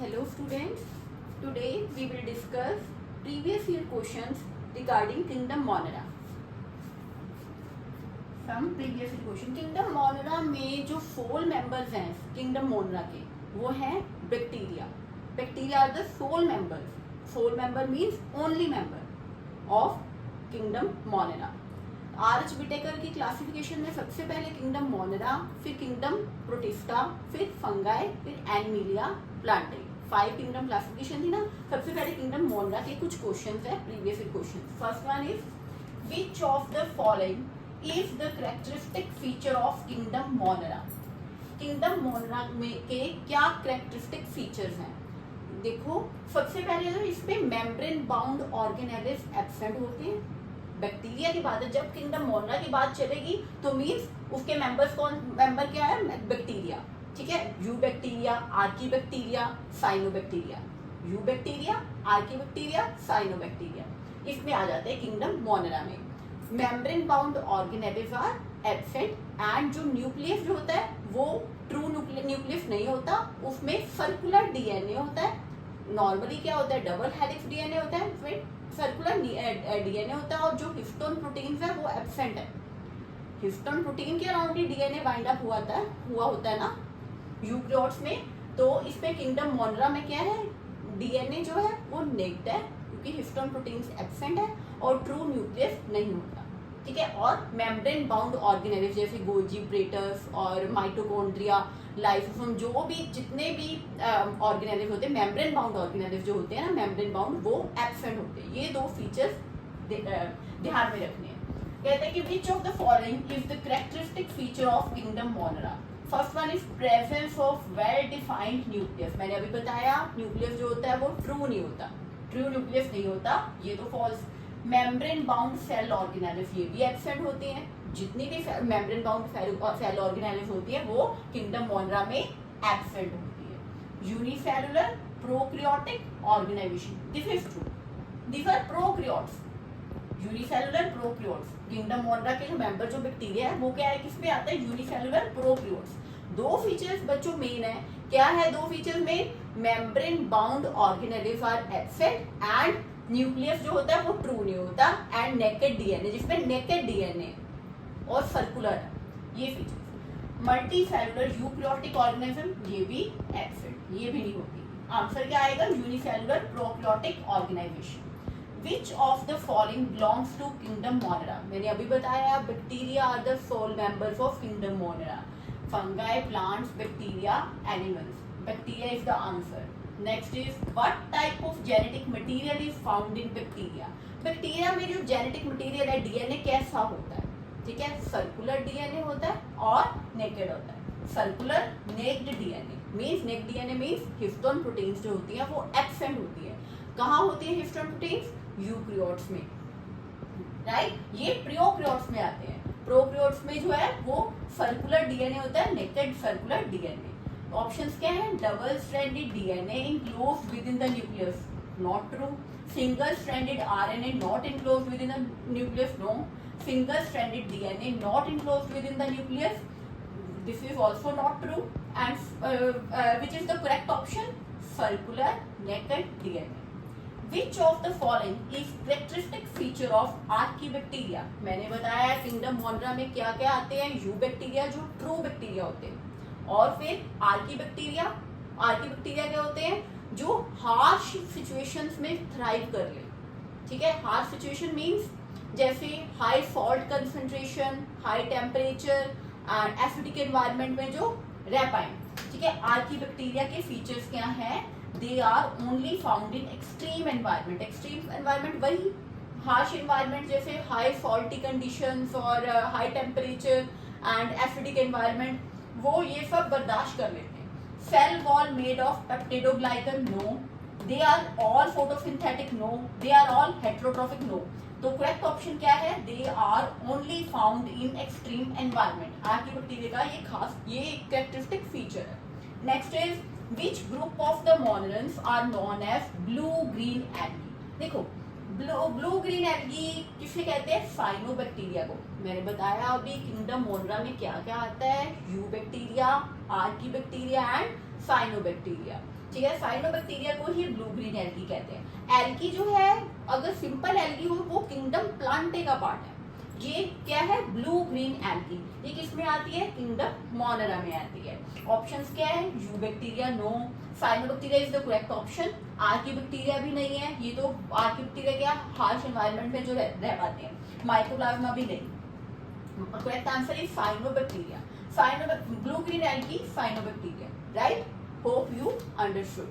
Hello students, today we will discuss previous year questions regarding Kingdom Monera. Some previous year question. Kingdom Monera में जो sole members हैं Kingdom Monera के वो हैं bacteria. Bacteria are the sole members. Sole member means only member of Kingdom Monera. आर्च Whittaker की classification में सबसे पहले किंगडम मोनेरा, फिर किंगडम प्रोटिस्टा, फिर फंगाई, फिर एनिमिलिया, प्लांटेई. 5 किंगडम क्लासिफिकेशन थी ना. सबसे पहले किंगडम मोनेरा के कुछ क्वेश्चंस है previous year question. First one is which of the following is the characteristic feature of kingdom Monera. Kingdom Monera में के क्या कैरेक्टरिस्टिक फीचर्स हैं. देखो सबसे पहले तो इसमें मेम्ब्रेन बाउंड ऑर्गेनेलिज एब्सेंट होते हैं. बैक्टीरिया की बात है, जब किंगडम मोनेरा की बात चलेगी तो मींस उसके मेंबर क्या है, बैक्टीरिया. ठीक है, eubacteria, archaebacteria, cyanobacteria. Eubacteria, archaebacteria, cyanobacteria इसमें आ जाते हैं किंगडम मोनेरा में. Membrane bound organelles are absent and जो न्यूक्लियस जो होता है वो ट्रू न्यूक्लियस नहीं होता, उसमें सर्कुलर डीएनए होता है. नॉर्मली क्या होता है, डबल हेलिक्स डीएनए होता है, फिर सर्कुलर डीएनए होता है. और जो हिस्टोन प्रोटीन्स है वो एब्सेंट है. हिस्टोन प्रोटीन के अराउंड ही डीएनए बाइंड अप हुआ होता है ना यूकैरियोट्स में. तो इसमें किंगडम मोनेरा में क्या है, डीएनए जो है वो नेक्ड है क्योंकि हिस्टोन प्रोटीन्स एब्सेंट है और ट्रू न्यूक्लियस नहीं होता. ठीक है, और मेम्ब्रेन बाउंड ऑर्गेनेलिज जैसे गोल्जी प्रेटस और माइटोकॉन्ड्रिया, लाइसोसोम, जो भी जितने भी ऑर्गेनेलिज होते हैं मेम्ब्रेन बाउंड ऑर्गेनेलिज जो होते हैं ना, मेम्ब्रेन बाउंड वो एब्सेंट होते हैं. ये दो फीचर्स ध्यान में रखने हैं. कहते हैं कि विच of the following is the characteristic feature of kingdom Monera. First one is presence of well defined nucleus. मैंने अभी बताया न्यूक्लियस जो होता है वो ट्रू नहीं होता, ट्रू न्यूक्लियस नहीं होता, ये तो false. Membrane bound cell organelles ये भी एब्सेंट होते हैं. जितनी भी मेम्ब्रेन बाउंड सेल ऑर्गेनेलिज होती है वो किंगडम मोनेरा में एब्सेंट होती है. Unicellular prokaryotic organisation, this is true, these are prokaryotes. Unicellular prokaryotes, kingdom Monera के जो मेंबर जो बैक्टीरिया है वो क्या है, किसमें आता है, यूनिसेलुलर प्रोकैरियोट्स. दो फीचर्स बच्चों मेन है. क्या है दो features main, membrane bound organelles are absent and nucleus जो होता है वो ट्रू नहीं होता, एंड नेकेड डीएनए जिसमें नेकेड डीएनए और सर्कुलर है, ये features. Multicellular eukaryotic organism ये भी एब्सेंट, ये भी नहीं होती. आंसर क्या आएगा, unicellular prokaryotic organisation. Which of the following belongs to kingdom Monera. मैंने अभी बताया bacteria are the sole members of kingdom Monera. Fungi, plants, bacteria, animals. Bacteria is the answer. Next is what type of genetic material is found in bacteria. Bacteria में जो genetic material है DNA कैसा होता है, ठीक है, circular DNA होता है और नेकेड होता है. Circular naked DNA means, naked DNA means histone proteins जो होती है वो एब्सेंट होती है. कहाँ होती है हिस्टोन प्रोटीन्स, यूकैरियोट्स में, राइट. ये प्रोकैरियोट्स में आते हैं. प्रोकैरियोट्स में जो है वो सर्कुलर डीएनए होता है, नेकेड सर्कुलर डीएनए. ऑप्शंस क्या हैं, double stranded DNA enclosed within the nucleus, not true. Single stranded RNA not enclosed within the nucleus, no. Single stranded DNA not enclosed within the nucleus, this is also not true. And which is the correct option, circular naked DNA. Which of the following is characteristic feature of Archaebacteria. मैंने बताया kingdom Monera में क्या क्या आते हैं, you bacteria जो true bacteria होते हैं, और फिर आर्कीबैक्टीरिया. आर्कीबैक्टीरिया क्या होते हैं, जो हार्श सिचुएशंस में थ्राइव कर ले. ठीक है, हार्श सिचुएशन मींस जैसे high salt concentration, high temperature and acidic environment में जो रह पाए. ठीक है, आर्कीबैक्टीरिया के फीचर्स क्या हैं, they are only found in extreme environment. Extreme environment वही हार्श एनवायरनमेंट जैसे हाई सॉल्टी कंडीशंस और high temperature and acidic environment, वो ये सब बर्दाश्त कर लेते हैं. Cell wall made of peptidoglycan, no. They are all photosynthetic, no. They are all heterotrophic, no. तो करेक्ट ऑप्शन क्या है, they are only found in extreme environment. Archaebacteria का ये खास ये कैरेक्टरिस्टिक फीचर है. Next is which group of the monerans are known as blue green algae. देखो blue green algae किसे कहते हैं, साइनोबैक्टीरिया को. मैंने बताया अभी किंगडम मोनेरा में क्या क्या आता है, you bacteria, archaebacteria and cyanobacteria. ठीक है, साइनोबैक्टीरिया को ही ब्लू ग्रीन एल्गी कहते हैं। एल्गी जो है, अगर सिंपल एल्गी हो वो किंगडम प्लांटे का पार्ट है। ये क्या है, ब्लू ग्रीन एल्गी। ये किस में आती है, किंगडम मोनेरा में आती है। ऑप्शंस क्या है, eubacteria no, cyanobacteria is the correct option, archaebacteria भी नहीं है, ये तो आर्किबैक्टीरिया क्या हार्श एनवायरनमेंट में जो रह पाते हैं, माइकोप्लाज्मा भी नहीं। Correct answer is cyanobacteria, blue green algae cyanobacteria, right. Hope you understood.